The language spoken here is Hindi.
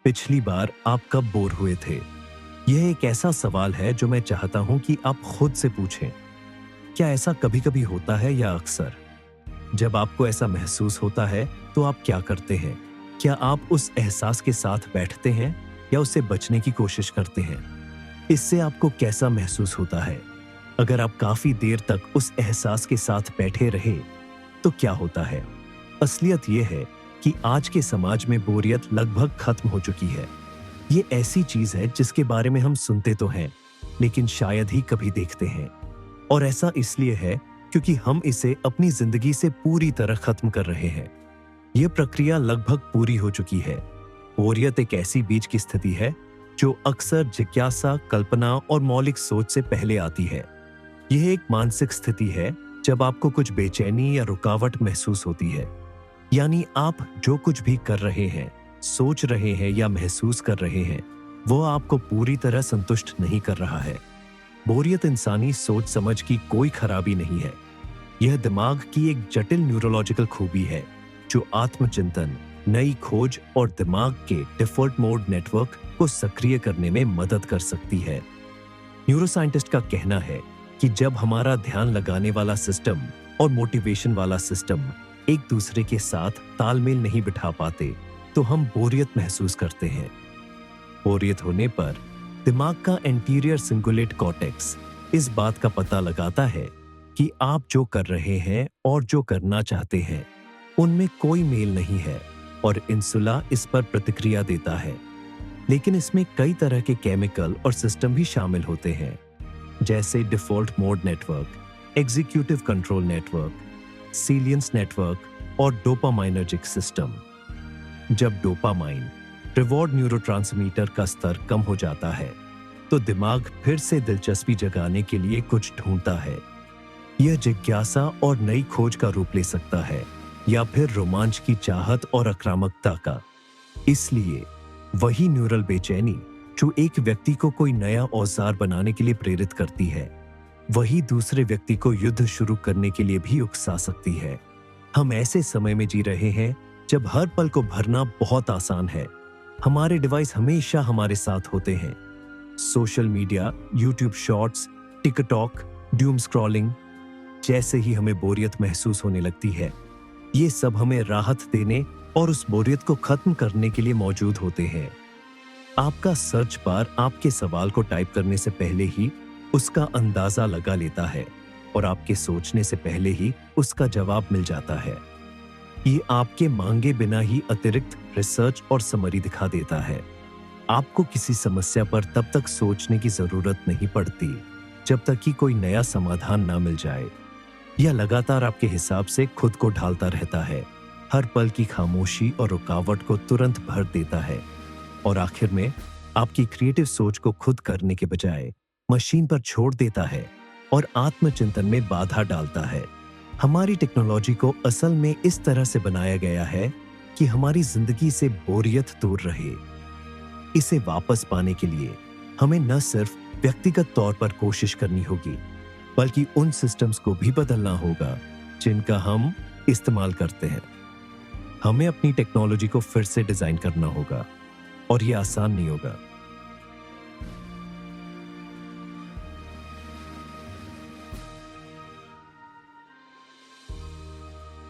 पिछली बार आप कब बोर हुए थे? यह एक ऐसा सवाल है जो मैं चाहता हूं कि आप खुद से पूछें। क्या ऐसा कभी-कभी होता है या अक्सर? जब आपको ऐसा महसूस होता है, तो आप क्या करते हैं? क्या आप उस एहसास के साथ बैठते हैं या उससे बचने की कोशिश करते हैं? इससे आपको कैसा महसूस होता है? अगर आप काफी देर तक उस एहसास के साथ बैठे रहे, तो क्या होता है? असलियत यह है कि आज के समाज में बोरियत लगभग खत्म हो चुकी है। ये ऐसी चीज है जिसके बारे में हम सुनते तो हैं, लेकिन शायद ही कभी देखते हैं। और ऐसा इसलिए है क्योंकि हम इसे अपनी जिंदगी से पूरी तरह खत्म कर रहे हैं। यह प्रक्रिया लगभग पूरी हो चुकी है। बोरियत एक ऐसी बीच की स्थिति है जो अक्सर जिज्ञासा, कल्पना और मौलिक सोच से पहले आती है। यह एक मानसिक स्थिति है जब आपको कुछ बेचैनी या रुकावट महसूस होती है। यानी आप जो कुछ भी कर रहे हैं, सोच रहे हैं या महसूस कर रहे हैं, वो आपको पूरी तरह संतुष्ट नहीं कर रहा है। बोरियत इंसानी सोच समझ की कोई खराबी नहीं है। यह दिमाग की एक जटिल न्यूरोलॉजिकल खूबी है जो आत्मचिंतन, नई खोज और दिमाग के डिफॉल्ट मोड नेटवर्क को सक्रिय करने में मदद कर सकती है। न्यूरोसाइंटिस्ट का कहना है कि जब हमारा ध्यान लगाने वाला सिस्टम और मोटिवेशन वाला सिस्टम एक दूसरे के साथ तालमेल नहीं बिठा पाते, तो हम बोरियत महसूस करते हैं। बोरियत होने पर दिमाग का एंटीरियर सिंगुलेट कॉर्टेक्स इस बात का पता लगाता है कि आप जो कर रहे हैं और जो करना चाहते हैं, उनमें कोई मेल नहीं है, और इंसुला इस पर प्रतिक्रिया देता है। लेकिन इसमें कई तरह के केमिकल और सिस्टम भी शामिल होते हैं, जैसे default mode network, executive control network, salience network और डोपामाइनर्जिक सिस्टम। जब डोपामाइन, रिवॉर्ड न्यूरोट्रांसमीटर का स्तर कम हो जाता है, तो दिमाग फिर से दिलचस्पी जगाने के लिए कुछ ढूंढता है। यह जिज्ञासा और नई खोज का रूप ले सकता है, या फिर रोमांच की चाहत और आक्रामकता का। इसलिए वही न्यूरल बेचैनी जो एक व्यक्ति को कोई नया औजार बनाने के लिए प्रेरित करती है, वही दूसरे व्यक्ति को युद्ध शुरू करने के लिए भी उकसा सकती है। हम ऐसे समय में जी रहे हैं जब हर पल को भरना बहुत आसान है। हमारे डिवाइस हमेशा हमारे साथ होते हैं। Social media, YouTube shorts, TikTok, doom scrolling, जैसे ही हमें बोरियत महसूस होने लगती है, ये सब हमें राहत देने और उस बोरियत को खत्म करने के लिए मौजूद होते हैं। आपका सर्च बार आपके सवाल को टाइप करने से पहले ही उसका अंदाजा लगा लेता है, और आपके सोचने से पहले ही उसका जवाब मिल जाता है। ये आपके मांगे बिना ही अतिरिक्त रिसर्च और समरी दिखा देता है। आपको किसी समस्या पर तब तक सोचने की जरूरत नहीं पड़ती जब तक कि कोई नया समाधान ना मिल जाए। यह लगातार आपके हिसाब से खुद को ढालता रहता है, हर पल की खामोशी और रुकावट को तुरंत भर देता है, और आखिर में आपकी क्रिएटिव सोच को खुद करने के बजाय मशीन पर छोड़ देता है और आत्मचिंतन में बाधा डालता है। हमारी टेक्नोलॉजी को असल में इस तरह से बनाया गया है कि हमारी जिंदगी से बोरियत दूर रहे। इसे वापस पाने के लिए हमें न सिर्फ व्यक्तिगत तौर पर कोशिश करनी होगी, बल्कि उन सिस्टम्स को भी बदलना होगा जिनका हम इस्तेमाल करते हैं। हमें अपनी टेक्नोलॉजी को फिर से डिजाइन करना होगा, और ये आसान नहीं होगा।